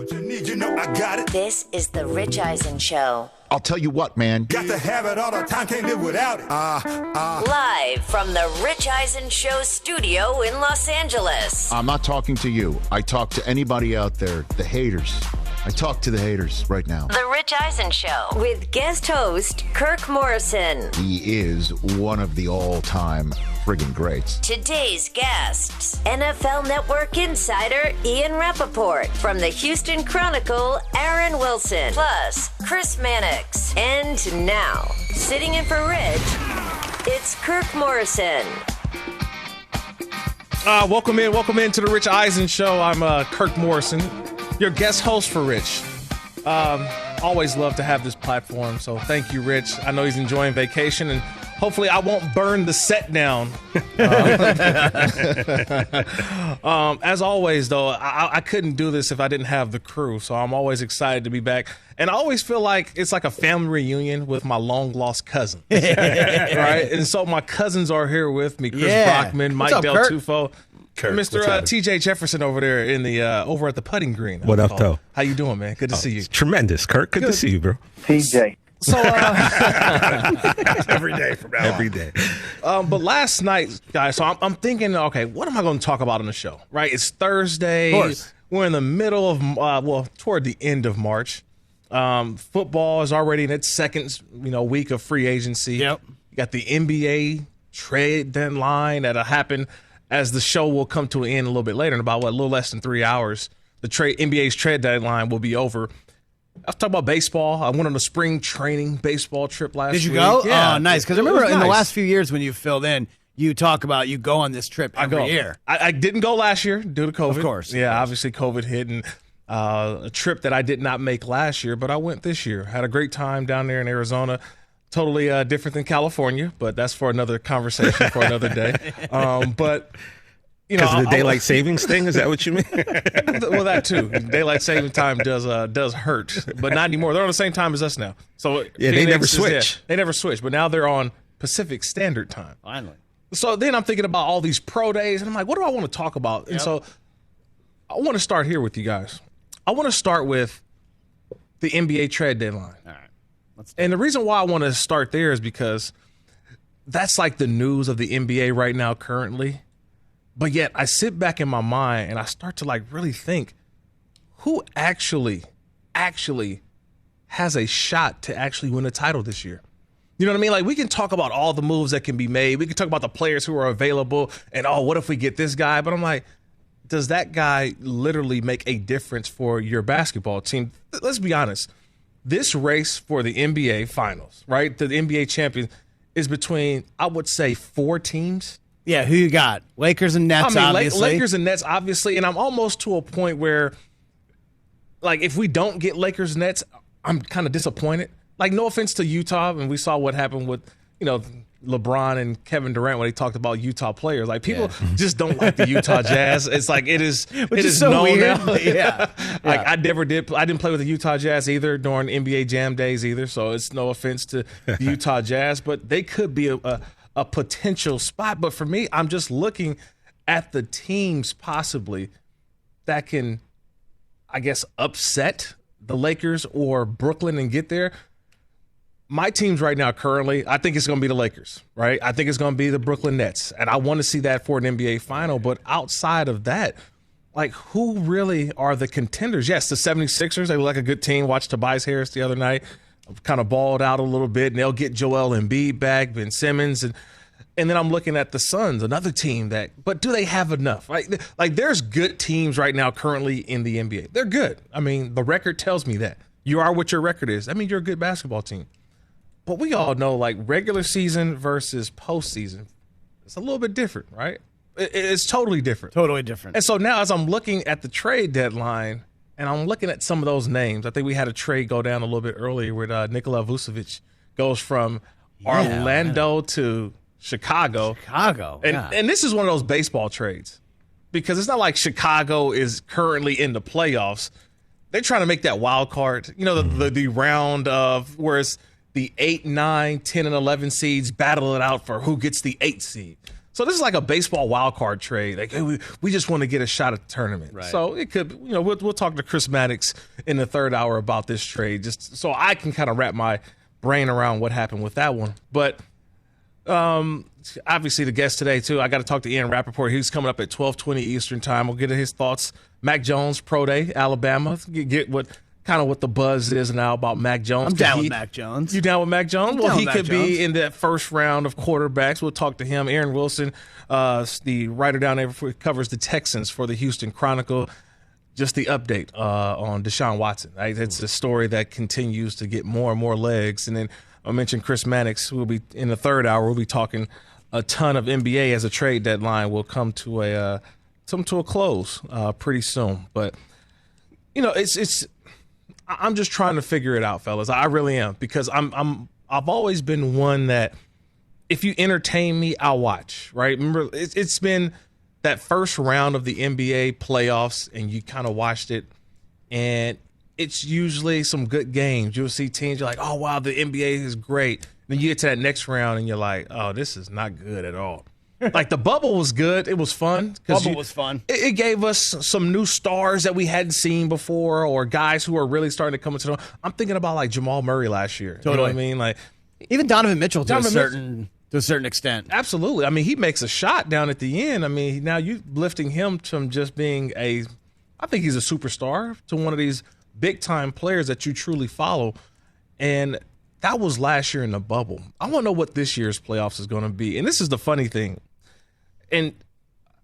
what you need, you know I got it. This is the Rich Eisen Show. I'll tell you what, man. Got to have it all the time, can't live without it. Live from the Rich Eisen Show studio in Los Angeles. I'm not talking to you. I talk to anybody out there, the haters. I talk to the haters right now. The Rich Eisen Show with guest host Kirk Morrison. He is one of the all-time friggin' greats. Today's guests, NFL Network insider Ian Rappaport. From the Houston Chronicle, Aaron Wilson. Plus, Chris Mannix. And now, sitting in for Rich, it's Kirk Morrison. Welcome in to the Rich Eisen Show. I'm Kirk Morrison, your guest host for Rich. Always love to have this platform, so thank you, Rich. I know he's enjoying vacation, and hopefully I won't burn the set down. As always, though, I couldn't do this if I didn't have the crew, so I'm always excited to be back. And I always feel like it's like a family reunion with my long-lost cousin, right? And so my cousins are here with me, Chris Brockman, Mike Del Tufo. Kurt, Mr. T.J. Jefferson over there in the over at the putting green. What up, though? How you doing, man? Good to see you. Tremendous, Kurt. Good to see you, bro. TJ. So every day from now every day. But last night, guys, so I'm thinking, okay, what am I going to talk about on the show? Right? It's Thursday. Of course. We're in the middle of toward the end of March. Football is already in its second, week of free agency. Yep. You got the NBA trade deadline that'll happen as the show will come to an end a little bit later in about a little less than 3 hours. The NBA's trade deadline will be over. I was talking about baseball. I went on a spring training baseball trip last week. Did you go? Yeah. Oh, nice. Because I remember in the last few years when you filled in, you talk about you go on this trip every year. I didn't go last year due to COVID. Of course. Yeah, obviously COVID hit, and a trip that I did not make last year, but I went this year. Had a great time down there in Arizona. Totally different than California, but that's for another conversation for another day. But because of the daylight savings thing, is that what you mean? Well, that too. Daylight saving time does hurt, but not anymore. They're on the same time as us now. So yeah, they never switch. They never switch, but now they're on Pacific Standard Time. Finally. So then I'm thinking about all these pro days, and I'm like, what do I want to talk about? And so I want to start here with you guys. I want to start with the NBA trade deadline. All right. And the reason why I want to start there is because that's like the news of the NBA right now currently. But yet I sit back in my mind and I start to like really think, who actually has a shot to actually win a title this year? You know what I mean? Like, we can talk about all the moves that can be made. We can talk about the players who are available and, what if we get this guy? But I'm like, does that guy literally make a difference for your basketball team? Let's be honest. This race for the NBA finals, right? The NBA champion is between, I would say, 4 teams. Yeah, who you got? Lakers and Nets, obviously. Lakers and Nets, obviously. And I'm almost to a point where, like, if we don't get Lakers and Nets, I'm kind of disappointed. Like, no offense to Utah, and we saw what happened with, LeBron and Kevin Durant when they talked about Utah players. Like, people just don't like the Utah Jazz. It's like it is so known weird. now. Yeah. Like, I didn't play with the Utah Jazz either during NBA Jam days either. So it's no offense to the Utah Jazz, but they could be a potential spot. But for me, I'm just looking at the teams possibly that can, I guess, upset the Lakers or Brooklyn and get there. My teams right now currently, I think it's going to be the Lakers, right? I think it's going to be the Brooklyn Nets, and I want to see that for an NBA final. But outside of that, like, who really are the contenders? Yes, the 76ers, they look like a good team. Watched Tobias Harris the other night, kind of balled out a little bit, and they'll get Joel Embiid back, Ben Simmons, and then I'm looking at the Suns, another team but do they have enough? Like, there's good teams right now currently in the NBA. They're good. I mean, the record tells me that. You are what your record is. I mean, you're a good basketball team. But we all know, like, regular season versus postseason, it's a little bit different, right? It's totally different. Totally different. And so now as I'm looking at the trade deadline and I'm looking at some of those names, I think we had a trade go down a little bit earlier with Nikola Vucevic goes from Orlando to Chicago. And this is one of those baseball trades because it's not like Chicago is currently in the playoffs. They're trying to make that wild card, the round of where it's the 8, 9, 10, and 11 seeds battle it out for who gets the 8 seed. So this is like a baseball wild card trade. Like, hey, we just want to get a shot at the tournament. Right. So it could, we'll talk to Chris Maddox in the third hour about this trade, just so I can kind of wrap my brain around what happened with that one. But obviously the guest today too, I got to talk to Ian Rappaport. He's coming up at 12:20 Eastern time. We'll get his thoughts. Mac Jones pro day, Alabama. Get what the buzz is now about Mac Jones. I'm down with Mac Jones. You down with Mac Jones? Well, he could be in that first round of quarterbacks. We'll talk to him. Aaron Wilson, the writer down there who covers the Texans for the Houston Chronicle. Just the update on Deshaun Watson. Right? It's a story that continues to get more and more legs. And then I mentioned Chris Maddox, who will be in the third hour. We'll be talking a ton of NBA as a trade deadline will come to a close pretty soon. But I'm just trying to figure it out, fellas. I really am, because I've always been one that if you entertain me, I'll watch. Right? Remember, it's been that first round of the NBA playoffs, and you kind of watched it, and it's usually some good games. You'll see teams, you're like, oh wow, the NBA is great. Then you get to that next round, and you're like, oh, this is not good at all. Like the bubble was good. It was fun. Bubble was fun. It gave us some new stars that we hadn't seen before, or guys who are really starting to come into the. I'm thinking about like Jamal Murray last year. Totally. You know what I mean? Like even Donovan Mitchell to a certain extent. Absolutely. I mean, he makes a shot down at the end. I mean, now you lifting him from just being I think he's a superstar to one of these big time players that you truly follow. And that was last year in the bubble. I want to know what this year's playoffs is going to be. And this is the funny thing. And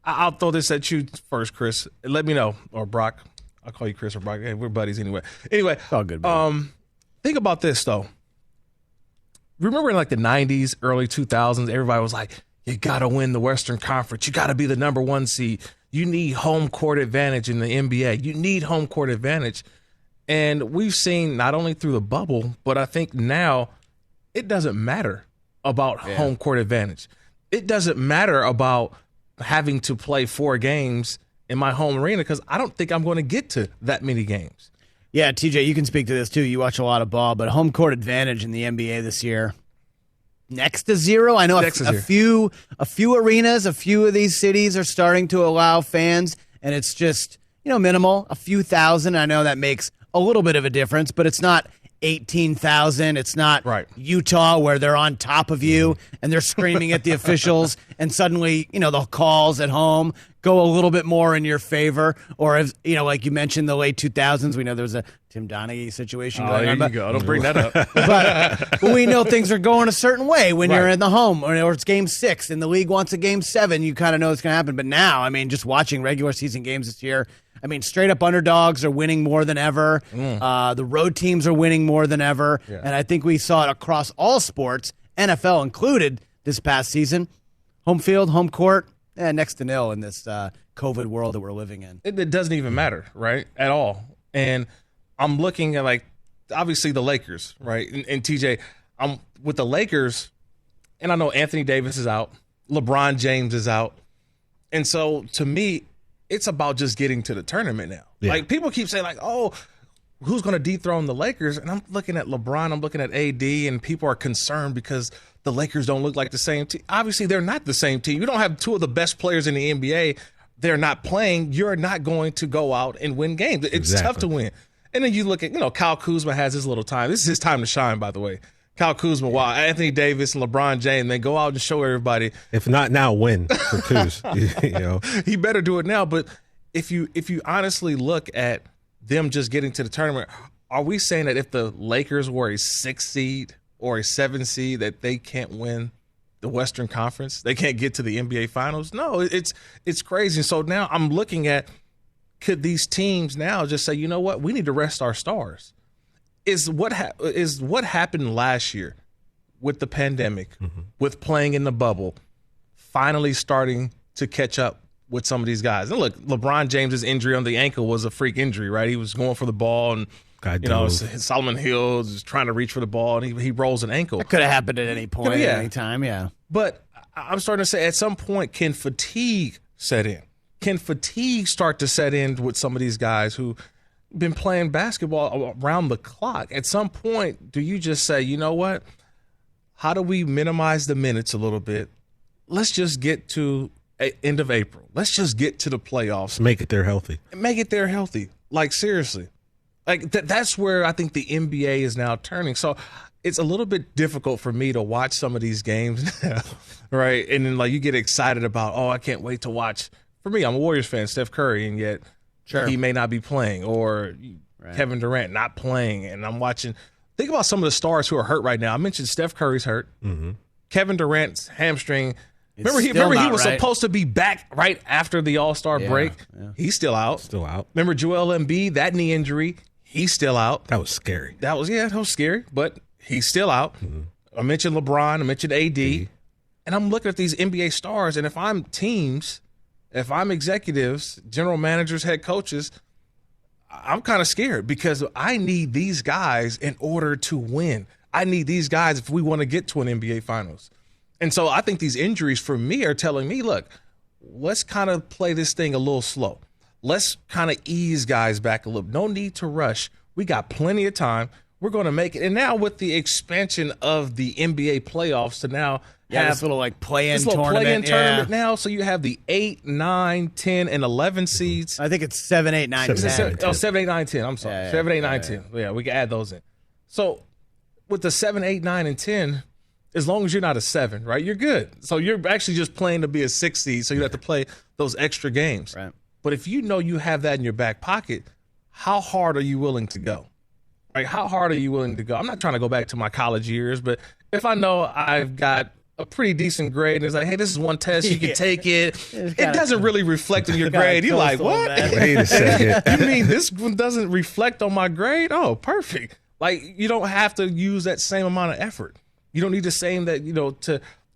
I'll throw this at you first, Chris. Let me know. Or Brock. I'll call you Chris or Brock. Hey, we're buddies anyway. Anyway. It's all good, man. Think about this, though. Remember in like the 90s, early 2000s, everybody was like, you got to win the Western Conference. You got to be the number one seed. You need home court advantage in the NBA. You need home court advantage. And we've seen not only through the bubble, but I think now it doesn't matter about home court advantage. It doesn't matter about having to play 4 games in my home arena, because I don't think I'm going to get to that many games. Yeah, TJ, you can speak to this too. You watch a lot of ball, but home court advantage in the NBA this year, next to zero. I know a few arenas, a few of these cities are starting to allow fans, and it's just minimal, a few thousand. I know that makes a little bit of a difference, but it's not 18,000. It's not Utah where they're on top of you and they're screaming at the officials, and suddenly, the calls at home go a little bit more in your favor. Or if, like you mentioned, the late 2000s, we know there was a Tim Donaghy situation going on. There you go. Don't bring that up. But we know things are going a certain way when you're in the home, or it's game 6 and the league wants a game 7. You kind of know it's going to happen. But now, I mean, just watching regular season games this year, I mean, straight up underdogs are winning more than ever. The road teams are winning more than ever. Yeah. And I think we saw it across all sports, NFL included, this past season. Home field, home court, next to nil in this COVID world that we're living in. It doesn't even matter, right, at all. And I'm looking at, like, obviously the Lakers, right? And TJ, I'm with the Lakers, and I know Anthony Davis is out. LeBron James is out. And so, to me, it's about just getting to the tournament now. Yeah. Like, people keep saying, like, oh, who's going to dethrone the Lakers? And I'm looking at LeBron, I'm looking at AD, and people are concerned because the Lakers don't look like the same team. Obviously, they're not the same team. You don't have 2 of the best players in the NBA. They're not playing. You're not going to go out and win games. It's tough to win. And then you look at, Kyle Kuzma has his little time. This is his time to shine, by the way. Kyle Kuzma, while Anthony Davis and LeBron James, they go out and show everybody. If not now, when for Kuz? He better do it now. But if you honestly look at them just getting to the tournament, are we saying that if the Lakers were a 6 seed or a 7 seed that they can't win the Western Conference? They can't get to the NBA Finals? No, it's crazy. So now I'm looking at, could these teams now just say, you know what, we need to rest our stars? Is what happened last year with the pandemic, with playing in the bubble, finally starting to catch up with some of these guys. And look, LeBron James's injury on the ankle was a freak injury, right? He was going for the ball, and Solomon Hill is trying to reach for the ball, and he rolls an ankle. That could have happened at any point, at any time, yeah. But I'm starting to say, at some point, can fatigue set in? Can fatigue start to set in with some of these guys who been playing basketball around the clock? At some point, do you just say, you know what? How do we minimize the minutes a little bit? let's just get to end of April. Let's just get to the playoffs. Make it there healthy. Like, seriously. Like, that's where I think the NBA is now turning. So it's a little bit difficult for me to watch some of these games now, right? And then, like, you get excited about, I can't wait to watch. For me, I'm a Warriors fan, Steph Curry, and yet he may not be playing, or Kevin Durant not playing. And I'm watching. Think about some of the stars who are hurt right now. I mentioned Steph Curry's hurt. Mm-hmm. Kevin Durant's hamstring. Remember he was supposed to be back right after the All-Star break. Yeah. He's still out. Remember Joel Embiid, that knee injury, he's still out. That was scary. That was scary, but he's still out. Mm-hmm. I mentioned LeBron, I mentioned AD, and I'm looking at these NBA stars, and if I'm teams, if I'm executives, general managers, head coaches, I'm kind of scared because I need these guys in order to win. I need these guys if we want to get to an NBA Finals. And so I think these injuries for me are telling me, look, let's kind of play this thing a little slow. Let's kind of ease guys back a little. No need to rush. We got plenty of time. We're going to make it. And now with the expansion of the NBA playoffs to now have this little like play-in tournament now. So you have the 8, 9, 10, and 11 seeds. I think it's 7, 8, 9, 10. 7, 8, 9, 10. I'm sorry. 7, 8, 9, 10. Yeah, we can add those in. So with the 7, 8, 9, and 10, as long as you're not a 7, right, you're good. So you're actually just playing to be a 6 seed, so you have to play those extra games. Right. But if you know you have that in your back pocket, how hard are you willing to go? Right? How hard are you willing to go? I'm not trying to go back to my college years, but if I know I've got a pretty decent grade and it's like, hey, this is one test, you can take it. It doesn't really reflect in your grade. You're like, what? Wait a second. You mean this one doesn't reflect on my grade? Oh, perfect. Like, you don't have to use that same amount of effort. You don't need the same that,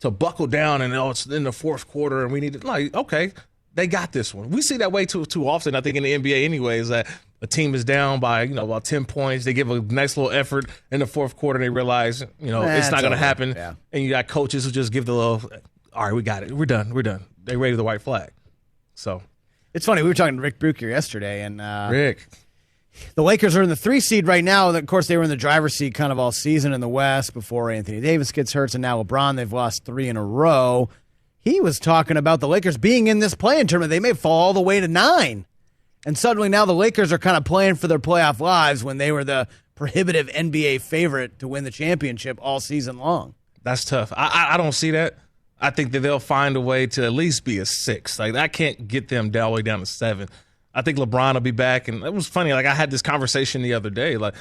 to buckle down and it's in the fourth quarter and we need to, like, okay, they got this one. We see that way too often, I think, in the NBA anyways, that a team is down by, about 10 points. They give a nice little effort in the fourth quarter and they realize, it's not going to happen. Yeah. And you got coaches who just give the little, all right, we got it. We're done. They raise the white flag. So it's funny. We were talking to Rick Bruker yesterday, and Rick, the Lakers are in the 3 seed right now. Of course, they were in the driver's seat kind of all season in the West before Anthony Davis gets hurt, and now LeBron, they've lost 3 in a row. He was talking about the Lakers being in this play-in tournament. They may fall all the way to 9. And suddenly now the Lakers are kind of playing for their playoff lives when they were the prohibitive NBA favorite to win the championship all season long. That's tough. I don't see that. I think that they'll find a way to at least be a 6. Like, that can't get them all the way down to 7. I think LeBron will be back. And it was funny. Like, I had this conversation the other day. Like,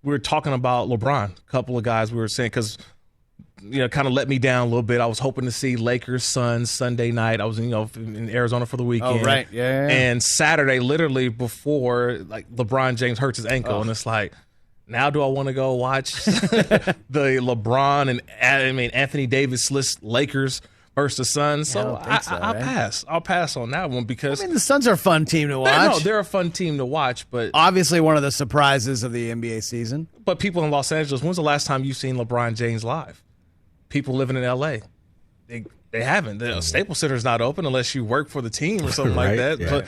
we were talking about LeBron. A couple of guys we were saying, because, kind of let me down a little bit. I was hoping to see Lakers Suns Sunday night. I was, in Arizona for the weekend. Oh, right. Yeah. And Saturday, literally before, like, LeBron James hurts his ankle. And it's like, now do I want to go watch the LeBron and Anthony Davis Lakers versus the Suns? So I'll pass. I'll pass on that one because the Suns are a fun team to watch. No, they're a fun team to watch, but obviously one of the surprises of the NBA season. But people in Los Angeles, when's the last time you've seen LeBron James live? People living in LA, they haven't. The Staples Center's not open unless you work for the team or something like that. Yeah. But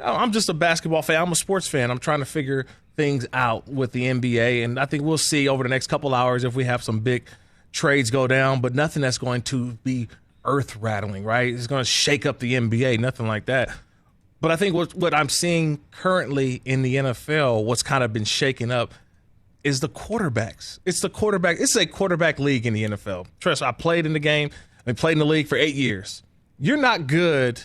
I'm just a basketball fan. I'm a sports fan. I'm trying to figure things out with the NBA, and I think we'll see over the next couple hours if we have some big trades go down, but nothing that's going to be earth-rattling, right? It's going to shake up the NBA, nothing like that. But I think what I'm seeing currently in the NFL, what's kind of been shaken up, is the quarterbacks. It's a quarterback league in the NFL. Trust me, I played in the game. I played in the league for 8 years. You're not good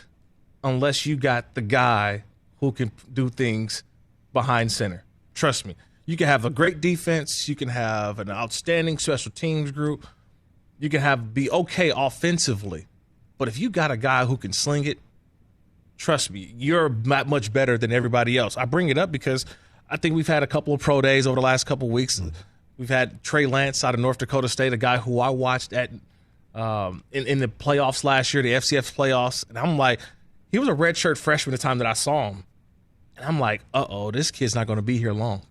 unless you got the guy who can do things behind center. Trust me. You can have a great defense. You can have an outstanding special teams group. You can be okay offensively. But if you got a guy who can sling it, trust me, you're not much better than everybody else. I bring it up because I think we've had a couple of pro days over the last couple of weeks. We've had Trey Lance out of North Dakota State, a guy who I watched at in the playoffs last year, the FCS playoffs. And I'm like, he was a redshirt freshman the time that I saw him. And I'm like, this kid's not going to be here long.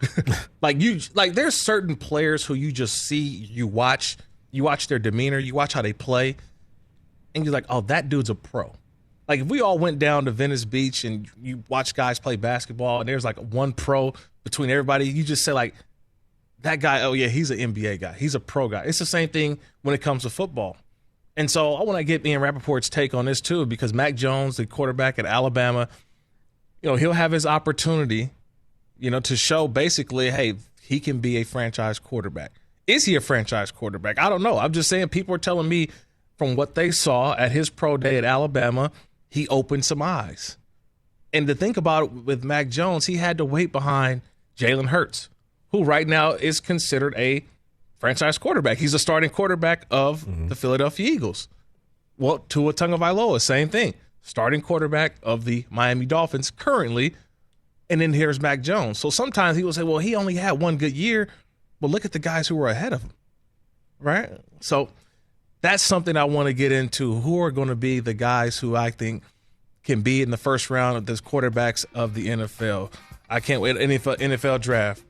There's certain players who you just see, you watch their demeanor, you watch how they play, and you're like, oh, that dude's a pro. Like, if we all went down to Venice Beach and you watch guys play basketball and there's like one pro between everybody, you just say like, that guy, oh yeah, he's an NBA guy. He's a pro guy. It's the same thing when it comes to football. And so I want to get Ian Rappaport's take on this too, because Mac Jones, the quarterback at Alabama, he'll have his opportunity, to show basically, hey, he can be a franchise quarterback. Is he a franchise quarterback? I don't know. I'm just saying people are telling me from what they saw at his pro day at Alabama, he opened some eyes. And to think about it with Mac Jones, he had to wait behind Jalen Hurts, who right now is considered a franchise quarterback. He's a starting quarterback of the Philadelphia Eagles. Well, Tua Tagovailoa, same thing. Starting quarterback of the Miami Dolphins currently. And then here's Mac Jones. So sometimes people say, well, he only had one good year. But look at the guys who were ahead of him, right? So that's something I want to get into. Who are going to be the guys who I think can be in the first round of this quarterbacks of the NFL? I can't wait. NFL draft.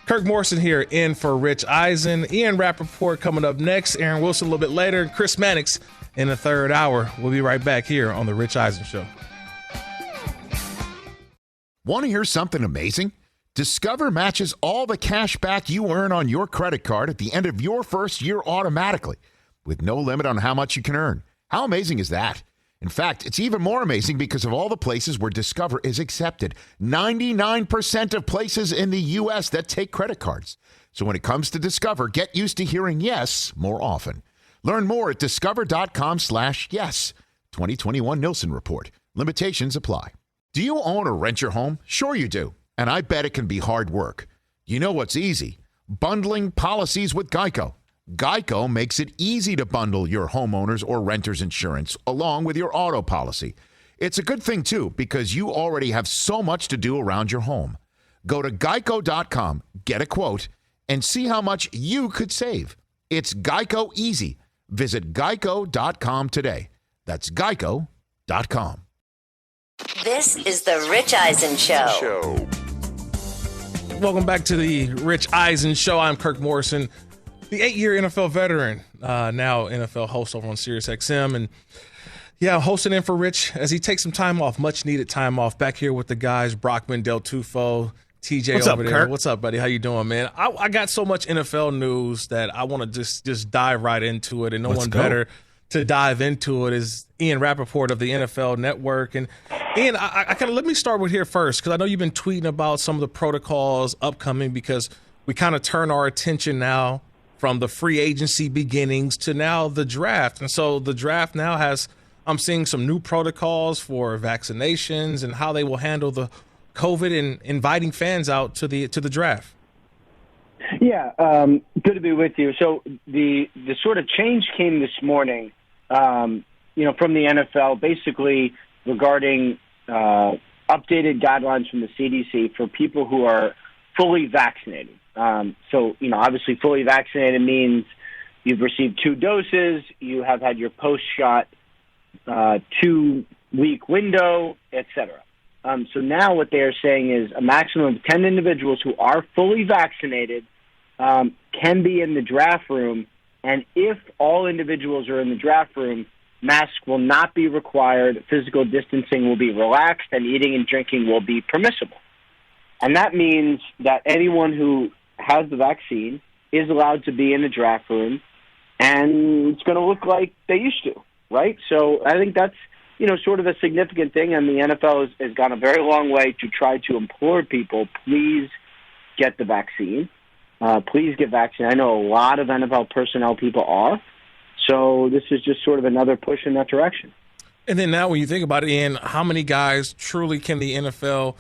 Kirk Morrison here in for Rich Eisen. Ian Rappaport coming up next. Aaron Wilson a little bit later. And Chris Mannix in the third hour. We'll be right back here on The Rich Eisen Show. Want to hear something amazing? Discover matches all the cash back you earn on your credit card at the end of your first year automatically, with no limit on how much you can earn. How amazing is that? In fact, it's even more amazing because of all the places where Discover is accepted. 99% of places in the U.S. that take credit cards. So when it comes to Discover, get used to hearing yes more often. Learn more at discover.com/yes. 2021 Nielsen Report. Limitations apply. Do you own or rent your home? Sure you do. And I bet it can be hard work. You know what's easy? Bundling policies with Geico. Geico makes it easy to bundle your homeowner's or renter's insurance along with your auto policy. It's a good thing, too, because you already have so much to do around your home. Go to geico.com, get a quote, and see how much you could save. It's Geico easy. Visit geico.com today. That's geico.com. This is the Rich Eisen Show. Welcome back to the Rich Eisen Show. I'm Kirk Morrison, the 8-year NFL veteran, now NFL host over on SiriusXM. And yeah, hosting in for Rich as he takes some time off, much needed time off. Back here with the guys, Brockman, Del Tufo, TJ What's over up, there. Kirk? What's up, buddy? How you doing, man? I got so much NFL news that I want to just dive right into it, and no one better to dive into it is Ian Rappaport of the NFL Network. And Ian, I kind of let me start with here first, because I know you've been tweeting about some of the protocols upcoming, because we kind of turn our attention now from the free agency beginnings to now the draft. And so the draft now has, I'm seeing some new protocols for vaccinations and how they will handle the COVID and inviting fans out to the draft. Yeah, good to be with you. So the sort of change came this morning, from the NFL, basically regarding updated guidelines from the CDC for people who are fully vaccinated. Obviously fully vaccinated means you've received 2 doses, you have had your post-shot 2-week window, etc. So now what they are saying is a maximum of 10 individuals who are fully vaccinated can be in the draft room, and if all individuals are in the draft room, masks will not be required, physical distancing will be relaxed, and eating and drinking will be permissible. And that means that anyone who has the vaccine is allowed to be in the draft room, and it's going to look like they used to, right? So I think that's, sort of a significant thing, and the NFL has gone a very long way to try to implore people, please get the vaccine. Please get vaccinated. I know a lot of NFL personnel people are. So this is just sort of another push in that direction. And then now when you think about it, Ian, how many guys truly can the NFL,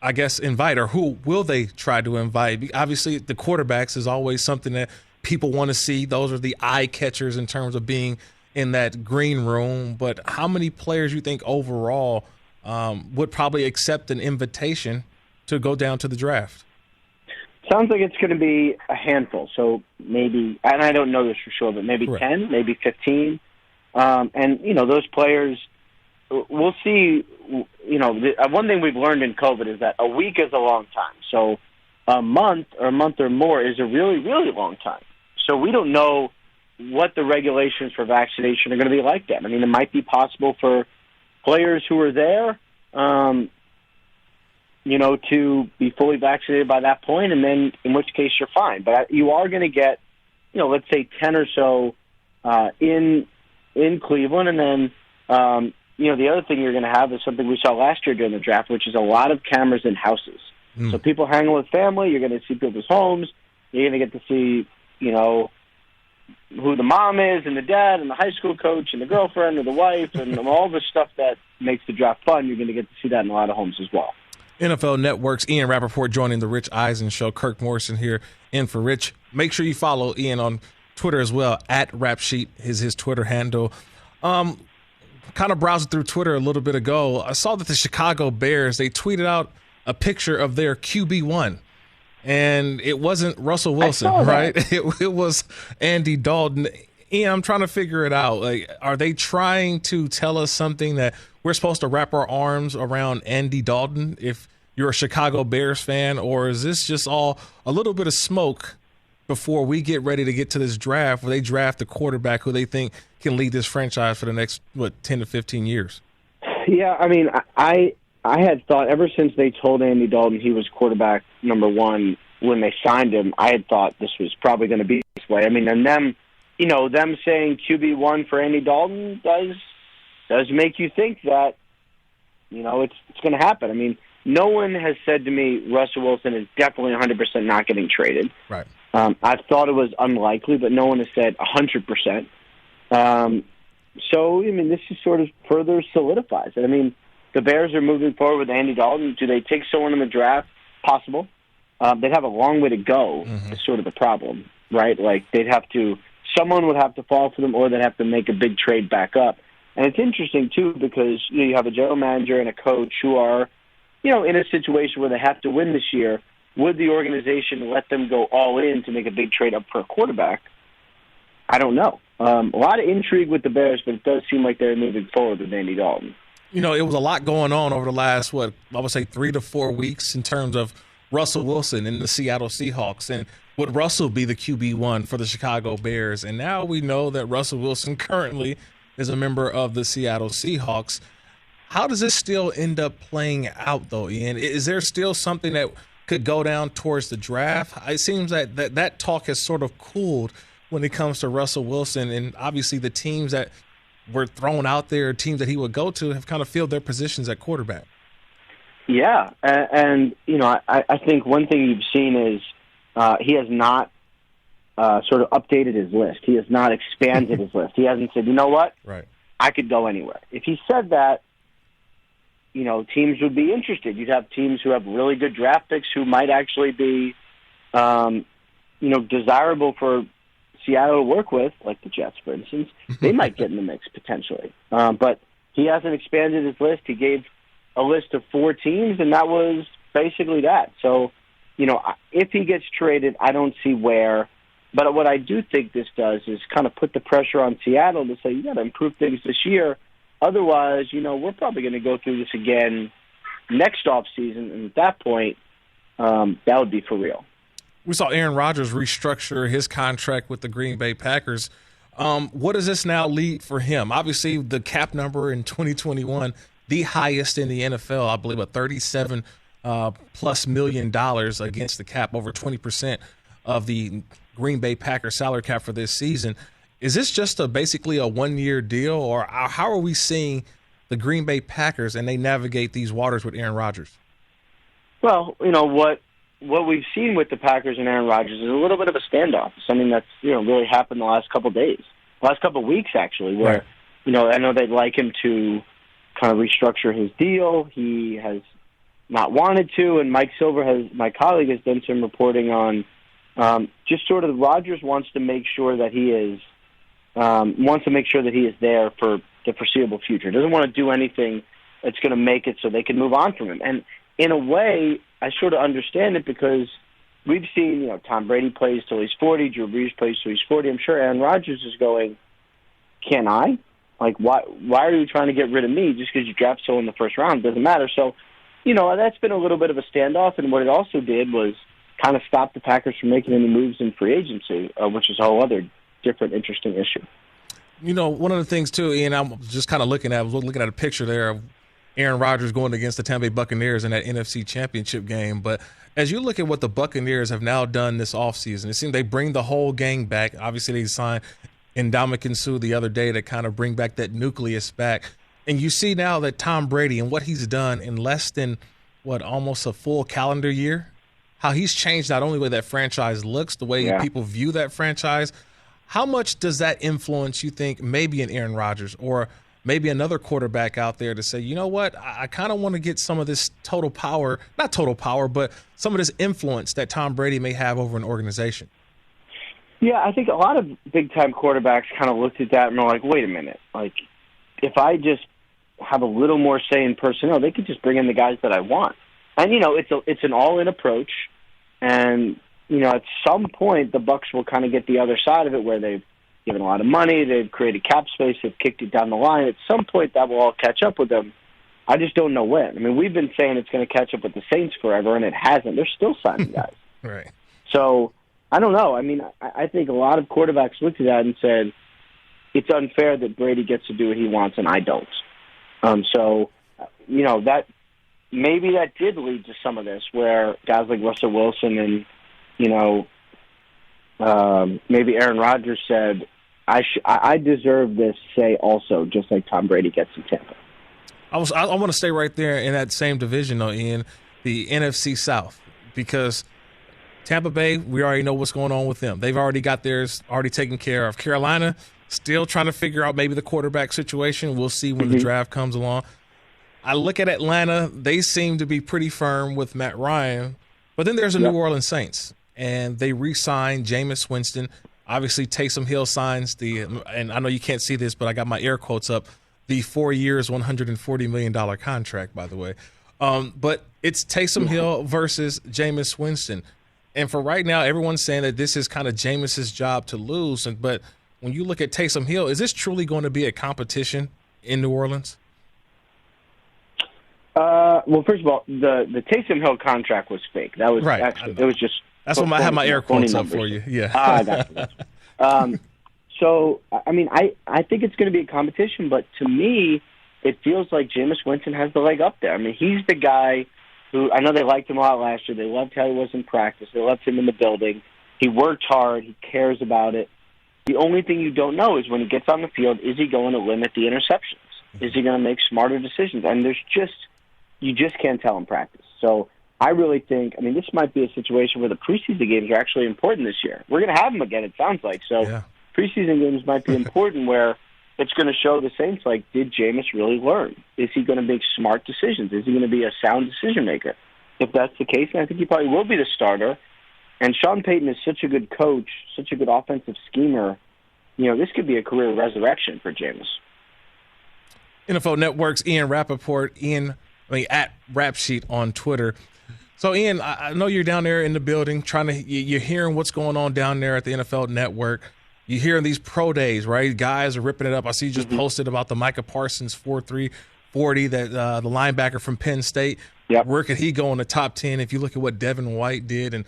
I guess, invite, or who will they try to invite? Obviously, the quarterbacks is always something that people want to see. Those are the eye catchers in terms of being in that green room. But how many players you think overall would probably accept an invitation to go down to the draft? Sounds like it's going to be a handful. So maybe, and I don't know this for sure, but maybe Correct. 10, maybe 15. Those players, we'll see. One thing we've learned in COVID is that a week is a long time. So a month or more is a really, really long time. So we don't know what the regulations for vaccination are going to be like then. I mean, it might be possible for players who are there, to be fully vaccinated by that point, and then in which case you're fine. But you are going to get, let's say 10 or so in in Cleveland. And then, the other thing you're going to have is something we saw last year during the draft, which is a lot of cameras in houses. So people hanging with family, you're going to see people's homes. You're going to get to see, who the mom is and the dad and the high school coach and the girlfriend or the wife and all the stuff that makes the draft fun. You're going to get to see that in a lot of homes as well. NFL Network's Ian Rappaport joining the Rich Eisen Show. Kirk Morrison here in for Rich. Make sure you follow Ian on Twitter as well. @RapSheet is his Twitter handle. Kind of browsing through Twitter a little bit ago, I saw that the Chicago Bears, they tweeted out a picture of their QB1. And it wasn't Russell Wilson, right? It was Andy Dalton. Ian, I'm trying to figure it out. Like, are they trying to tell us something that we're supposed to wrap our arms around Andy Dalton if you're a Chicago Bears fan? Or is this just all a little bit of smoke before we get ready to get to this draft where they draft the quarterback who they think can lead this franchise for the next, 10 to 15 years? Yeah, I mean, I had thought ever since they told Andy Dalton he was quarterback number one when they signed him, I had thought this was probably going to be this way. I mean, and them saying QB1 for Andy Dalton does make you think that, it's going to happen. I mean, no one has said to me Russell Wilson is definitely 100% not getting traded. Right. I thought it was unlikely, but no one has said 100%. So, I mean, this is sort of further solidifies it. I mean, the Bears are moving forward with Andy Dalton. Do they take someone in the draft? Possible. They'd have a long way to go. Is sort of the problem, right? Like someone would have to fall for them, or they'd have to make a big trade back up. And it's interesting too because you have a general manager and a coach who are, in a situation where they have to win this year. Would the organization let them go all in to make a big trade up for a quarterback? I don't know. A lot of intrigue with the Bears, but it does seem like they're moving forward with Andy Dalton. It was a lot going on over the last, I would say 3 to 4 weeks in terms of Russell Wilson and the Seattle Seahawks. And would Russell be the QB1 for the Chicago Bears? And now we know that Russell Wilson currently is a member of the Seattle Seahawks. How does this still end up playing out, though, Ian? Is there still something that could go down towards the draft? It seems that talk has sort of cooled when it comes to Russell Wilson. And obviously the teams that were thrown out there, teams that he would go to, have kind of filled their positions at quarterback. Yeah, and I think one thing you've seen is he has not sort of updated his list. He has not expanded his list. He hasn't said, you know what, right, I could go anywhere. If he said that, teams would be interested. You'd have teams who have really good draft picks who might actually be, desirable for Seattle to work with, like the Jets, for instance. They might get in the mix potentially. But he hasn't expanded his list. He gave a list of 4 teams, and that was basically that. So, if he gets traded, I don't see where. But what I do think this does is kind of put the pressure on Seattle to say, you got to improve things this year. Otherwise, we're probably going to go through this again next offseason. And at that point, that would be for real. We saw Aaron Rodgers restructure his contract with the Green Bay Packers. What does this now lead for him? Obviously, the cap number in 2021, the highest in the NFL, I believe, $37 plus million against the cap, over 20% of the Green Bay Packers salary cap for this season. Is this just basically a one-year deal, or how are we seeing the Green Bay Packers and they navigate these waters with Aaron Rodgers? Well, what we've seen with the Packers and Aaron Rodgers is a little bit of a standoff, something that's really happened the last couple of days, last couple of weeks actually, where I know they'd like him to kind of restructure his deal. He has not wanted to, and Mike Silver, my colleague, has done some reporting on just sort of Rodgers wants to make sure that he is there for the foreseeable future. Doesn't want to do anything that's going to make it so they can move on from him. And in a way, I sort of understand it because we've seen, Tom Brady plays till he's 40, Drew Brees plays till he's 40. I'm sure Aaron Rodgers is going, can I? Like, why are you trying to get rid of me just because you draft so in the first round? It doesn't matter. So, that's been a little bit of a standoff, and what it also did was kind of stop the Packers from making any moves in free agency, which is a whole other different, interesting issue. One of the things, too, Ian, I'm just kind of looking at a picture there of Aaron Rodgers going against the Tampa Bay Buccaneers in that NFC Championship game. But as you look at what the Buccaneers have now done this offseason, it seems they bring the whole gang back. Obviously, they signed Ndamukong Suh the other day to kind of bring back that nucleus back. And you see now that Tom Brady and what he's done in less than, almost a full calendar year, how he's changed not only the way that franchise looks, the way people view that franchise. How much does that influence, you think, maybe an Aaron Rodgers or maybe another quarterback out there to say, you know what, I kind of want to get some of this total power, not total power, but some of this influence that Tom Brady may have over an organization? Yeah, I think a lot of big-time quarterbacks kind of looked at that and were like, wait a minute. Like, if I just have a little more say in personnel, they could just bring in the guys that I want. And, it's an all-in approach. And, at some point, the Bucs will kind of get the other side of it where they've given a lot of money, they've created cap space, they've kicked it down the line. At some point, that will all catch up with them. I just don't know when. I mean, we've been saying it's going to catch up with the Saints forever, and it hasn't. They're still signing guys. Right. So, I don't know. I mean, I think a lot of quarterbacks looked at that and said, it's unfair that Brady gets to do what he wants and I don't. That maybe that did lead to some of this, where guys like Russell Wilson and, maybe Aaron Rodgers said, I deserve this say also, just like Tom Brady gets in Tampa. I want to stay right there in that same division, though, Ian, the NFC South, because Tampa Bay, we already know what's going on with them. They've already got theirs already taken care of. Carolina, still trying to figure out maybe the quarterback situation. We'll see when the draft comes along. I look at Atlanta. They seem to be pretty firm with Matt Ryan. But then there's the New Orleans Saints, and they re-signed Jameis Winston. Obviously, Taysom Hill signs and I know you can't see this, but I got my air quotes up, the 4 years, $140 million contract, by the way. But it's Taysom Hill versus Jameis Winston. And for right now, everyone's saying that this is kind of Jameis's job to lose. But when you look at Taysom Hill, is this truly going to be a competition in New Orleans? Well, first of all, the Taysom Hill contract was fake. That was actually, it was just. That's why I have my air quotes up for you. Yeah. I got you. So, I mean, I think it's going to be a competition, but to me, it feels like Jameis Winston has the leg up there. I mean, he's the guy who, I know they liked him a lot last year. They loved how he was in practice. They loved him in the building. He worked hard. He cares about it. The only thing you don't know is when he gets on the field, is he going to limit the interceptions? Is he going to make smarter decisions? And you just can't tell in practice. So I really think, this might be a situation where the preseason games are actually important this year. We're going to have them again, it sounds like. So preseason games might be important where it's going to show the Saints, like, did Jameis really learn? Is he going to make smart decisions? Is he going to be a sound decision maker? If that's the case, then I think he probably will be the starter. And Sean Payton is such a good coach, such a good offensive schemer. This could be a career resurrection for Jameis. NFL Network's Ian Rappaport, at Rapsheet on Twitter. So, Ian, I know you're down there in the building you're hearing what's going on down there at the NFL Network. You're hearing these pro days, right? Guys are ripping it up. I see you just posted about the Micah Parsons 4.3 40, that the linebacker from Penn State. Yep. Where could he go in the top 10 if you look at what Devin White did and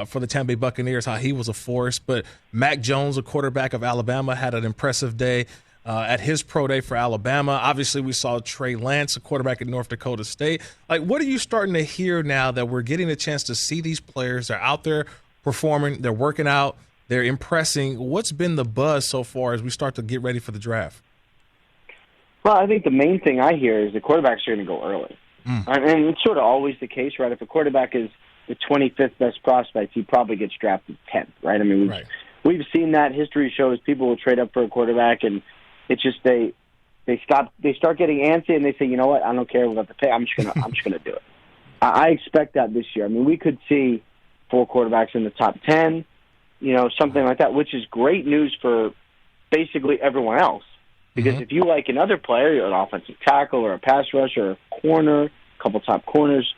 for the Tampa Bay Buccaneers, how he was a force. But Mac Jones, a quarterback of Alabama, had an impressive day at his pro day for Alabama. Obviously, we saw Trey Lance, a quarterback at North Dakota State. Like, what are you starting to hear now that we're getting a chance to see these players? They're out there performing, they're working out, they're impressing. What's been the buzz so far as we start to get ready for the draft? Well, I think the main thing I hear is the quarterbacks are going to go early. And it's sort of always the case, right? If a quarterback is the 25th best prospect, he probably gets drafted 10th, right? We've seen that. History shows people will trade up for a quarterback, and it's just they start getting antsy, and they say, you know what, I don't care about the pay. I'm just gonna do it. I expect that this year. We could see 4 quarterbacks in the top 10, something like that, which is great news for basically everyone else. Because if you like another player, an offensive tackle or a pass rusher or a corner, a couple top corners,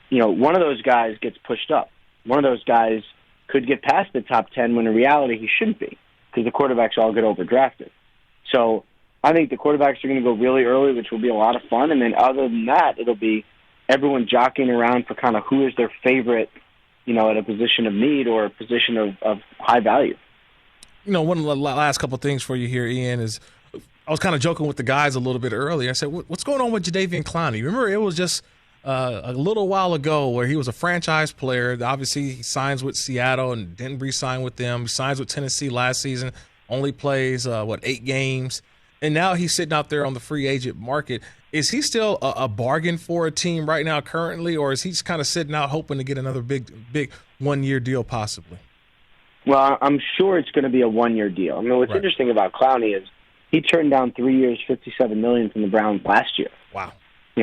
one of those guys gets pushed up. One of those guys could get past the top 10 when in reality he shouldn't be, because the quarterbacks all get overdrafted. So I think the quarterbacks are going to go really early, which will be a lot of fun. And then other than that, it'll be everyone jockeying around for kind of who is their favorite, at a position of need or a position of high value. One of the last couple of things for you here, Ian, is I was kind of joking with the guys a little bit earlier. I said, what's going on with Jadeveon Clowney? Remember, it was just a little while ago where he was a franchise player. Obviously, he signs with Seattle and didn't re-sign with them. He signs with Tennessee last season only plays 8 games, and now he's sitting out there on the free agent market. Is he still a bargain for a team right now currently, or is he just kind of sitting out hoping to get another big 1-year deal possibly? Well, I'm sure it's going to be a 1-year deal. I mean, what's interesting about Clowney is he turned down 3 years, $57 million from the Browns last year. Wow.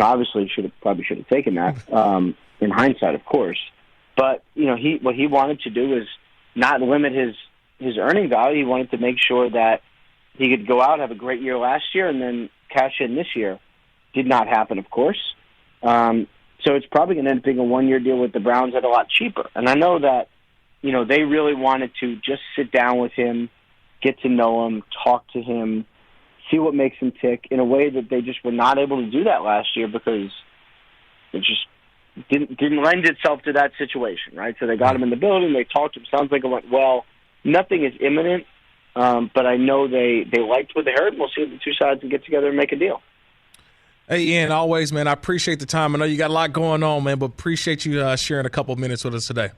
Obviously probably should have taken that in hindsight, of course. But what he wanted to do is not limit his earning value. He wanted to make sure that he could go out, have a great year last year, and then cash in this year. Did not happen, of course. So it's probably going to end up being a 1-year deal with the Browns at a lot cheaper. And I know that they really wanted to just sit down with him, get to know him, talk to him, see what makes him tick in a way that they just were not able to do that last year because it just didn't lend itself to that situation, right? So they got him in the building, they talked to him, sounds like it went well. Nothing is imminent, but I know they liked what they heard, and we'll see if the two sides can get together and make a deal. Hey, Ian, always, man, I appreciate the time. I know you got a lot going on, man, but appreciate you sharing a couple of minutes with us today.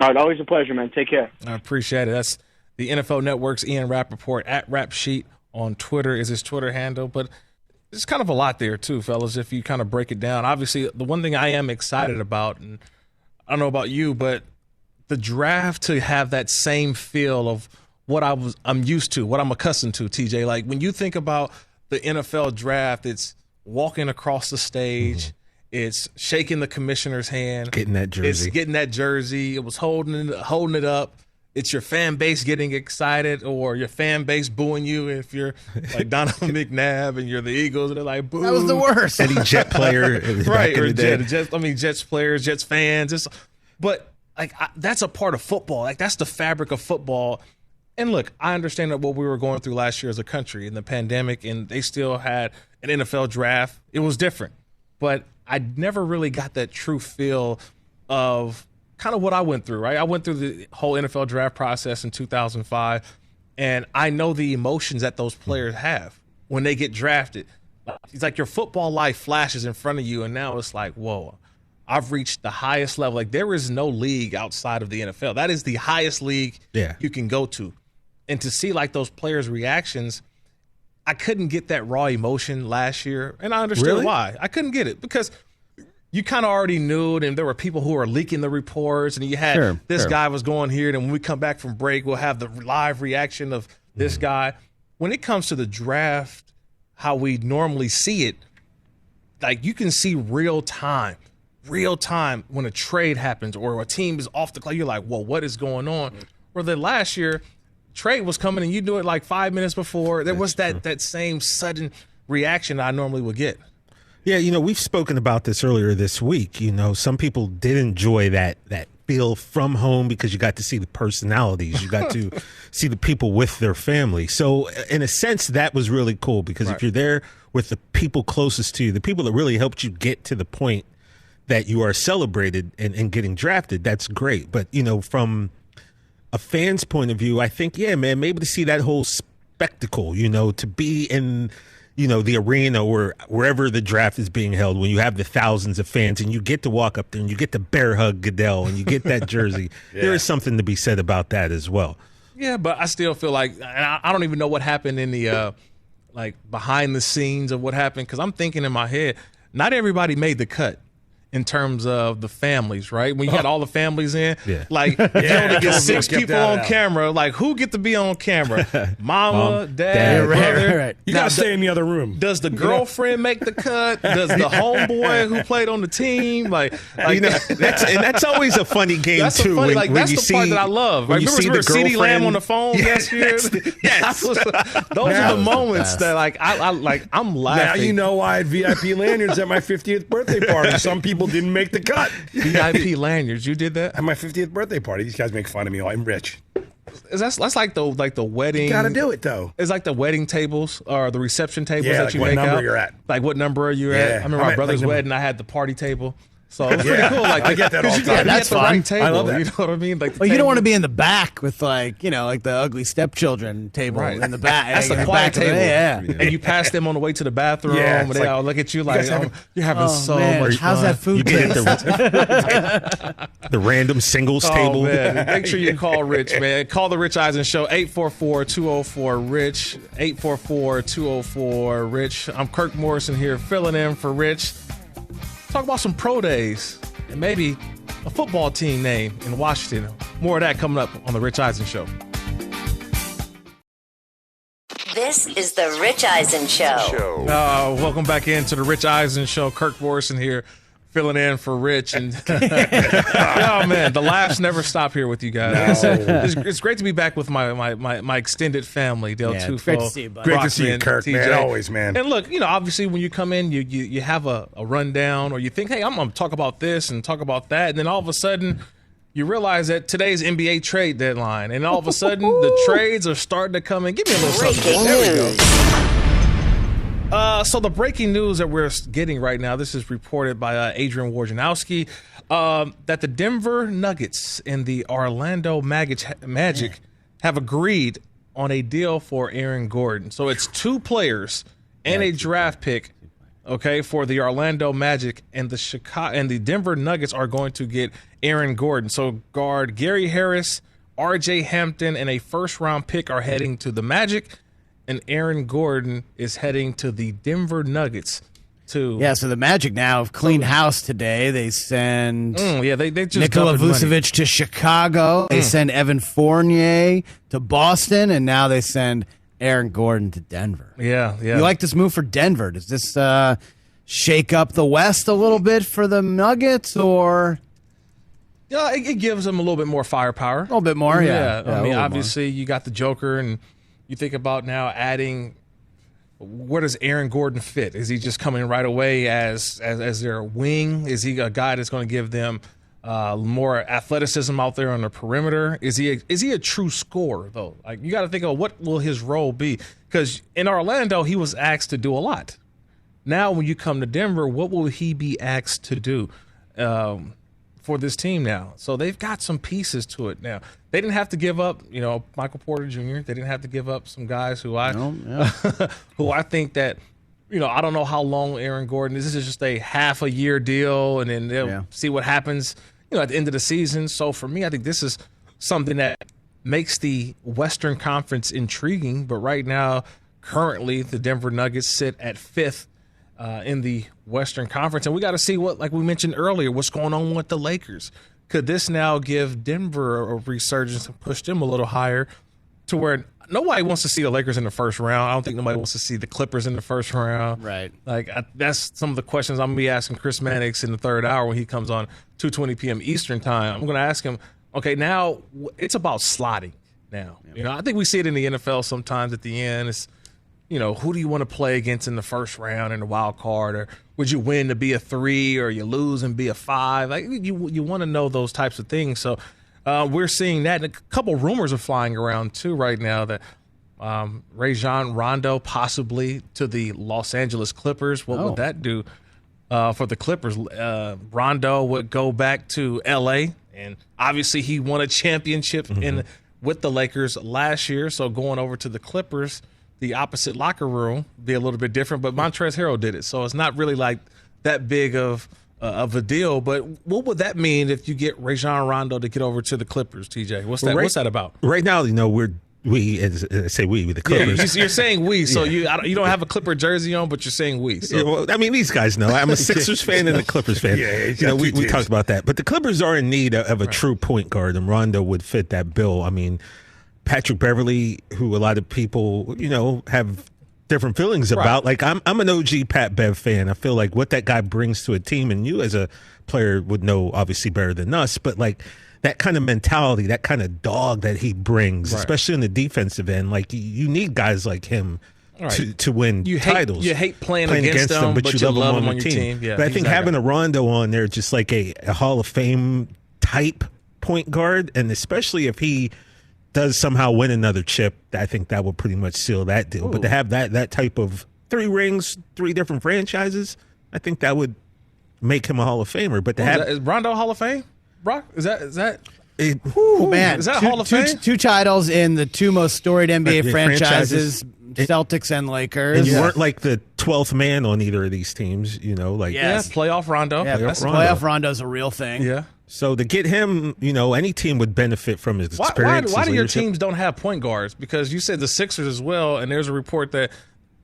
All right, always a pleasure, man. Take care. I appreciate it. That's the NFL Network's Ian Rappaport at RapSheet on Twitter is his Twitter handle. But there's kind of a lot there, too, fellas, if you kind of break it down. Obviously, the one thing I am excited about, and I don't know about you, but the draft to have that same feel of what I'm used to, what I'm accustomed to, TJ. Like, when you think about the NFL draft, it's walking across the stage. It's shaking the commissioner's hand. Getting that jersey. It's getting that jersey. It was holding it up. It's your fan base getting excited or your fan base booing you if you're like Donovan McNabb and you're the Eagles and they're like, boo. That was the worst. Any Jet player. Right, or Jets players, Jets fans. But that's a part of football. Like, that's the fabric of football. And look, I understand that what we were going through last year as a country in the pandemic, and they still had an NFL draft. It was different. But I never really got that true feel of kind of what I went through, right? I went through the whole NFL draft process in 2005, and I know the emotions that those players have when they get drafted. It's like your football life flashes in front of you, and now it's like, whoa, I've reached the highest level. Like, there is no league outside of the NFL. That is the highest league you can go to. And to see, like, those players' reactions, I couldn't get that raw emotion last year, and I understood why. I couldn't get it because you kind of already knew it, and there were people who were leaking the reports, and you had this guy was going here, and when we come back from break, we'll have the live reaction of this guy. When it comes to the draft, how we normally see it, like, you can see real time when a trade happens or a team is off the clock. You're like, whoa, what is going on? Where the last year, trade was coming and you do it like 5 minutes before. There was that same sudden reaction I normally would get. Yeah, we've spoken about this earlier this week. Some people did enjoy that feel from home because you got to see the personalities. You got to see the people with their family. So in a sense, that was really cool because if you're there with the people closest to you, the people that really helped you get to the point that you are celebrated and getting drafted, that's great. But, from a fan's point of view, I think, maybe to see that whole spectacle, to be in, the arena or wherever the draft is being held, when you have the thousands of fans and you get to walk up there and you get to bear hug Goodell and you get that jersey, there is something to be said about that as well. Yeah, but I still feel like, and I don't even know what happened in the, behind the scenes of what happened, because I'm thinking in my head, not everybody made the cut. In terms of the families, right? When you got all the families in, like, you only get 6 people on camera. Like, who get to be on camera? Mama, dad, brother. Right. You got to stay in the other room. Does the girlfriend make the cut? Does the homeboy who played on the team? That's always a funny game, that's too. Funny, that's the part that I love. When you see the girlfriend. CeeDee Lamb on the phone last year? Those are the moments that, I'm laughing. Now you know why I had VIP lanyards at my 50th birthday party. Some people didn't make the cut. VIP lanyards, you did that? At my 50th birthday party. These guys make fun of me. I'm rich. That's like the wedding. You gotta do it though. It's like the wedding tables or the reception tables that you what make number out. you're at. Like what number are you at? I remember my brother's wedding. I had the party table. So it's pretty cool. Like I get that all the you time. gotta be That's at the fun. right table. I love that. You know what I mean? Like, Well, you don't want to be in the back with like the ugly stepchildren table Right. in the back. That's the in quiet back of the- table. Yeah. And you pass them on the way to the bathroom, Yeah, and it's they like, all look at you like, guys having- you're having so man, much how's fun. that food You get taste? the random singles table. Oh, man. Make sure you call Rich, man. Call the Rich Eisen Show, 844-204-RICH, 844-204-RICH. I'm Kirk Morrison here, filling in for Rich. Talk about some pro days and maybe a football team name in Washington. More of that coming up on the Rich Eisen Show. This is the Rich Eisen Show. Welcome back into the Rich Eisen Show. Kirk Morrison here, filling in for Rich. And oh man, the laughs never stop here with you guys. No. It's great to be back with my extended family, Del Yeah, Tufo. great to see you, buddy. Great to see you, Kirk, TJ. man. Always, man. And look, obviously when you come in, you have a rundown, or you think, hey, I'm going to talk about this and talk about that, and then all of a sudden you realize that today's NBA trade deadline, and all of a sudden the trades are starting to come in. Give me a little something. Breaking There we go. news. So the breaking news that we're getting right now, this is reported by Adrian Wojnarowski, that the Denver Nuggets and the Orlando Magic have agreed on a deal for Aaron Gordon. So it's two players and a draft pick, okay, for the Orlando Magic, and the Denver Nuggets are going to get Aaron Gordon. So guard Gary Harris, RJ Hampton, and a first-round pick are heading to the Magic, and Aaron Gordon is heading to the Denver Nuggets. So the Magic now have cleaned house today. They send they just Nikola doubled money. Vucevic to Chicago. They send Evan Fournier to Boston, and now they send Aaron Gordon to Denver. Yeah. You like this move for Denver? Does this shake up the West a little bit for the Nuggets, or Yeah, it gives them a little bit more firepower. a little bit more? Yeah. I a mean, little obviously, you got the Joker, and you think about now adding. Where does Aaron Gordon fit? Is he just coming right away as their wing? Is he a guy that's going to give them more athleticism out there on the perimeter? Is he a true scorer though? Like, you got to think of what will his role be, because in Orlando he was asked to do a lot. Now when you come to Denver, what will he be asked to do for this team now? So they've got some pieces to it now. They didn't have to give up, Michael Porter Jr. They didn't have to give up some guys who I think that, I don't know how long Aaron Gordon is. This is just a half a year deal, and then they'll see what happens, at the end of the season. So for me, I think this is something that makes the Western Conference intriguing. But right now, currently, the Denver Nuggets sit at 5th in the Western Conference. And we got to see what, like we mentioned earlier, what's going on with the Lakers. Could this now give Denver a resurgence and push them a little higher to where nobody wants to see the Lakers in the first round? I don't think nobody wants to see the Clippers in the first round. Right. Like, that's some of the questions I'm going to be asking Chris Mannix in the third hour when he comes on 2:20 p.m. Eastern time. I'm going to ask him, okay, now it's about slotting now. I think we see it in the NFL sometimes at the end. It's, who do you want to play against in the first round in the wild card? Or would you win to be a 3, or you lose and be a 5? Like, you want to know those types of things. So we're seeing that. And a couple rumors are flying around too right now that Rajon Rondo possibly to the Los Angeles Clippers. What would that do for the Clippers? Rondo would go back to L.A., and obviously he won a championship with the Lakers last year. So going over to the Clippers, the opposite locker room, be a little bit different, but Montrezl Harrell did it, so it's not really like that big of a deal. But what would that mean if you get Rajon Rondo to get over to the Clippers, TJ? What's that about? Right now, the Clippers. Yeah, you're saying we, so you don't have a Clipper jersey on, but you're saying we. So. Yeah, well, I mean, these guys know. I'm a Sixers fan and a Clippers fan. We talked about that. But the Clippers are in need of a true point guard, and Rondo would fit that bill. I mean, Patrick Beverly, who a lot of people, have different feelings about. Like, I'm an OG Pat Bev fan. I feel like what that guy brings to a team, and you as a player would know obviously better than us, but like that kind of mentality, that kind of dog that he brings, especially in the defensive end, like you need guys like him to win titles. You hate playing against them, but you love him on your team. Yeah, but I think having a Rondo on there, just like a Hall of Fame type point guard, and especially if he does somehow win another chip, I think that will pretty much seal that deal. Ooh. But to have that type of 3 rings, 3 different franchises, I think that would make him a Hall of Famer. But is Rondo Hall of Fame? Brock, is that? Man, is that Hall of Fame? Two titles in the two most storied NBA franchises, Celtics and Lakers. And you weren't like the 12th man on either of these teams, like playoff Rondo. Yeah, playoff Rondo's a real thing. Yeah. So to get him, any team would benefit from his experience. Why do your teams don't have point guards? Because you said the Sixers as well, and there's a report that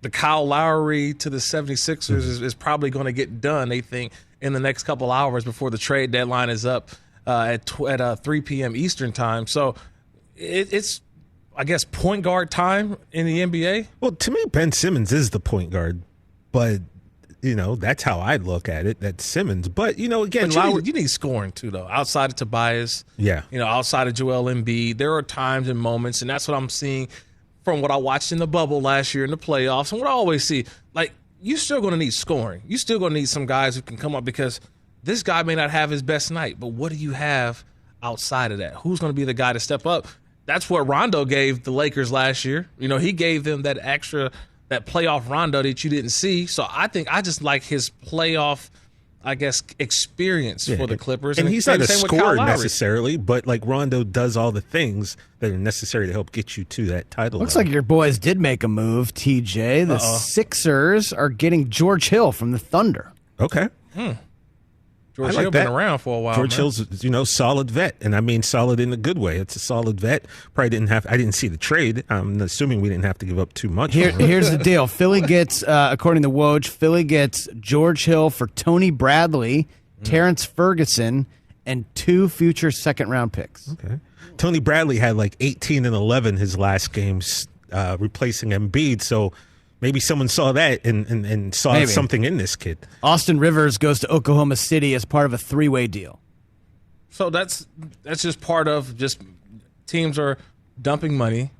the Kyle Lowry to the 76ers is probably going to get done, they think, in the next couple hours before the trade deadline is up at 3 p.m. Eastern time. So it's, I guess, point guard time in the NBA. Well, to me, Ben Simmons is the point guard, but that's how I look at it. That's Simmons, but again, but you need scoring too, though. Outside of Tobias, outside of Joel Embiid, there are times and moments, and that's what I'm seeing from what I watched in the bubble last year in the playoffs, and what I always see. Like, you're still going to need scoring. You're still going to need some guys who can come up, because this guy may not have his best night, but what do you have outside of that? Who's going to be the guy to step up? That's what Rondo gave the Lakers last year. He gave them that playoff Rondo that you didn't see. So I think I just like his playoff, I guess, experience for the Clippers. And he's not a scorer necessarily, but like Rondo does all the things that are necessary to help get you to that title. Looks like your boys did make a move, TJ. The Sixers are getting George Hill from the Thunder. Okay. George Hill been around for a while. George Hill's, solid vet, and I mean solid in a good way. It's a solid vet. I didn't see the trade. I'm assuming we didn't have to give up too much. Here's the deal. Philly gets, according to Woj, Philly gets George Hill for Tony Bradley, Terrence Ferguson, and 2 future second-round picks. Okay. Tony Bradley had like 18 and 11 his last games, replacing Embiid, so maybe someone saw that and saw something in this kid. Austin Rivers goes to Oklahoma City as part of a 3-way deal. So that's just part of just teams are dumping money.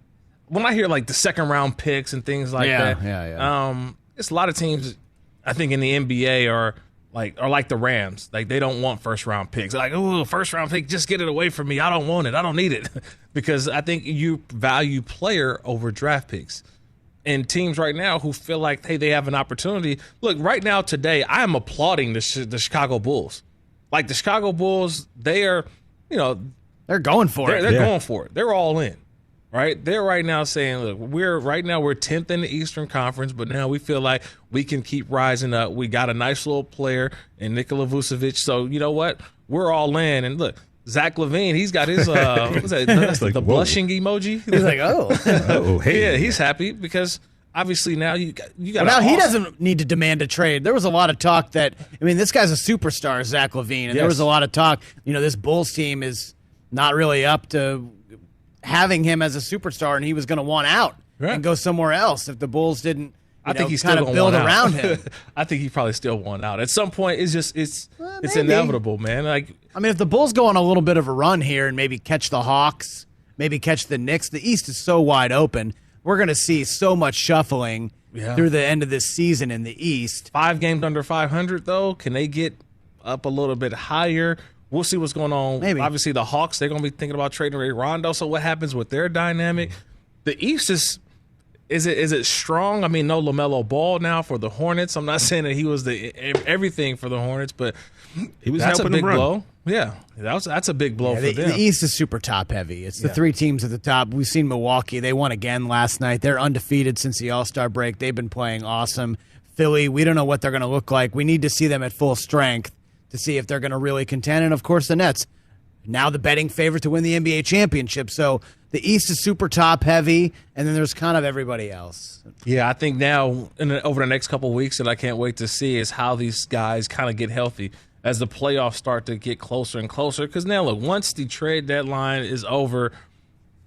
When I hear like the second round picks and things like that, it's a lot of teams I think in the NBA are like the Rams. Like, they don't want first round picks. Like, oh, first round pick, just get it away from me. I don't want it. I don't need it. Because I think you value player over draft picks. And teams right now who feel like, hey, they have an opportunity. Look, right now, today, I am applauding the Chicago Bulls. Like, the Chicago Bulls, they are, they're going for it. They're going for it. They're all in, right? They're right now saying, look, we're 10th in the Eastern Conference, but now we feel like we can keep rising up. We got a nice little player in Nikola Vucevic. So, you know what? We're all in. And look, Zach LaVine, he's got his what's that? That's like, the blushing emoji. He's like, hey. Yeah, he's happy because obviously now you got. Well, now he doesn't need to demand a trade. There was a lot of talk that this guy's a superstar, Zach LaVine, and there was a lot of talk. This Bulls team is not really up to having him as a superstar, and he was going to want out and go somewhere else if the Bulls didn't. I think he's kind still of build around him. I think he probably still won out. At some point, it's inevitable, man. Like, if the Bulls go on a little bit of a run here and maybe catch the Hawks, maybe catch the Knicks, the East is so wide open. We're going to see so much shuffling through the end of this season in the East. 5 games under 500, though. Can they get up a little bit higher? We'll see what's going on. Maybe. Obviously, the Hawks, they're going to be thinking about trading Ray Rondo. So what happens with their dynamic? The East is it strong? No LaMelo Ball now for the Hornets. I'm not saying that he was the everything for the Hornets, but he was that's a helping big them run. blow. Yeah, that's a big blow for them. The East is super top heavy. It's the 3 teams at the top. We've seen Milwaukee. They won again last night. They're undefeated since the All-Star break. They've been playing awesome. Philly, we don't know what they're going to look like. We need to see them at full strength to see if they're going to really contend. And, of course, the Nets, now the betting favorite to win the NBA championship. So the East is super top heavy, and then there's kind of everybody else. Yeah, I think now over the next couple of weeks that I can't wait to see is how these guys kind of get healthy as the playoffs start to get closer and closer. Because now, look, once the trade deadline is over,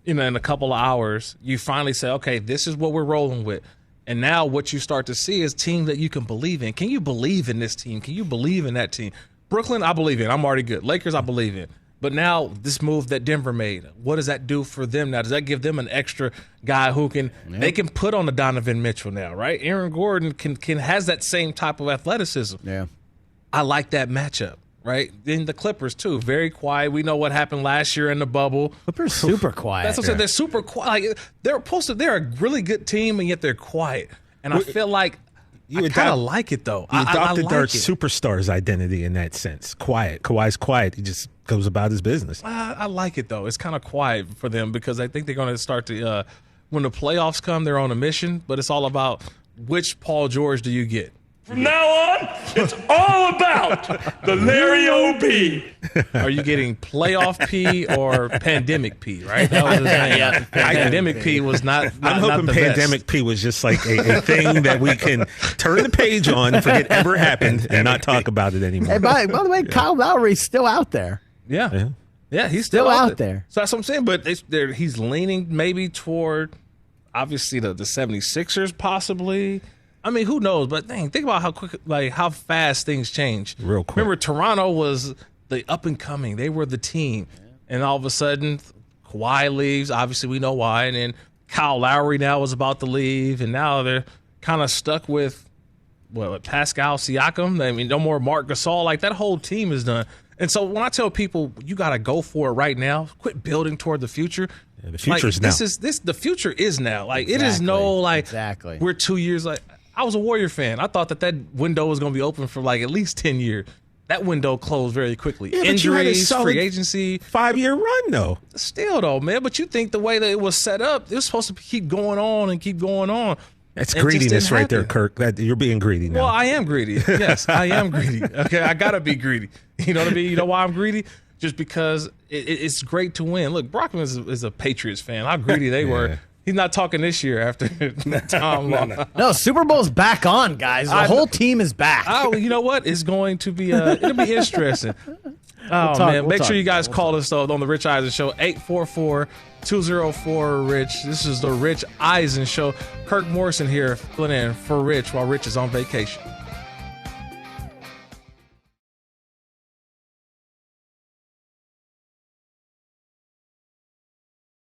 in a couple of hours, you finally say, okay, this is what we're rolling with. And now what you start to see is teams that you can believe in. Can you believe in this team? Can you believe in that team? Brooklyn, I believe in. I'm already good. Lakers, I believe in. But now this move that Denver made, what does that do for them now? Does that give them an extra guy who they can put on the Donovan Mitchell now, right? Aaron Gordon has that same type of athleticism. Yeah. I like that matchup, right? Then the Clippers too, very quiet. We know what happened last year in the bubble. Clippers super quiet. That's what I said. They're super quiet. Like, they're a really good team, and yet they're quiet. And I feel like I kind of like it, though. You adopted like our it. superstar's identity in that sense. Quiet. Kawhi's quiet. He just goes about his business. I like it, though. It's kind of quiet for them because I think they're going to start to when the playoffs come, they're on a mission, but it's all about which Paul George do you get. From now on, it's all about the Larry O.B. Are you getting playoff P or pandemic P, right? That was his name. Pandemic P was not I'm hoping not the pandemic best. P was just like a thing that we can turn the page on, forget ever happened, and not talk about it anymore. Hey, by the way, Kyle Lowry's still out there. Yeah, he's still out there. So that's what I'm saying. But he's leaning maybe toward, obviously, the 76ers possibly. I mean, who knows? But dang, think about how quick, how fast things change. Real quick. Remember, Toronto was the up and coming. They were the team. And all of a sudden, Kawhi leaves. Obviously, we know why. And then Kyle Lowry now was about to leave. And now they're kind of stuck with, Pascal Siakam. I mean, no more Marc Gasol. Like, that whole team is done. And so when I tell people, you got to go for it right now, quit building toward the future. Yeah, the future is now. The future is now. Like, Exactly. it is no, Exactly. we're 2 years, I was a Warrior fan. I thought that window was going to be open for at least 10 years. That window closed very quickly. Yeah, but you had a Injuries, solid free agency. 5-year run, though. Still, though, man. But you think the way that it was set up, it was supposed to keep going on and keep going on. That's It just greediness didn't right there, happen. Kirk. That you're being greedy now. Well, I am greedy. Yes, I am greedy. Okay, I got to be greedy. You know what I mean? You know why I'm greedy? Just because it's great to win. Look, Brockman is a Patriots fan. How greedy they were. He's not talking this year after Tom Long. No, Super Bowl's back on, guys. The whole team is back. Oh, you know what? It's going to be it'll be interesting. Make sure you guys call us though on the Rich Eisen Show 844-204-RICH. This is the Rich Eisen Show. Kirk Morrison here filling in for Rich while Rich is on vacation.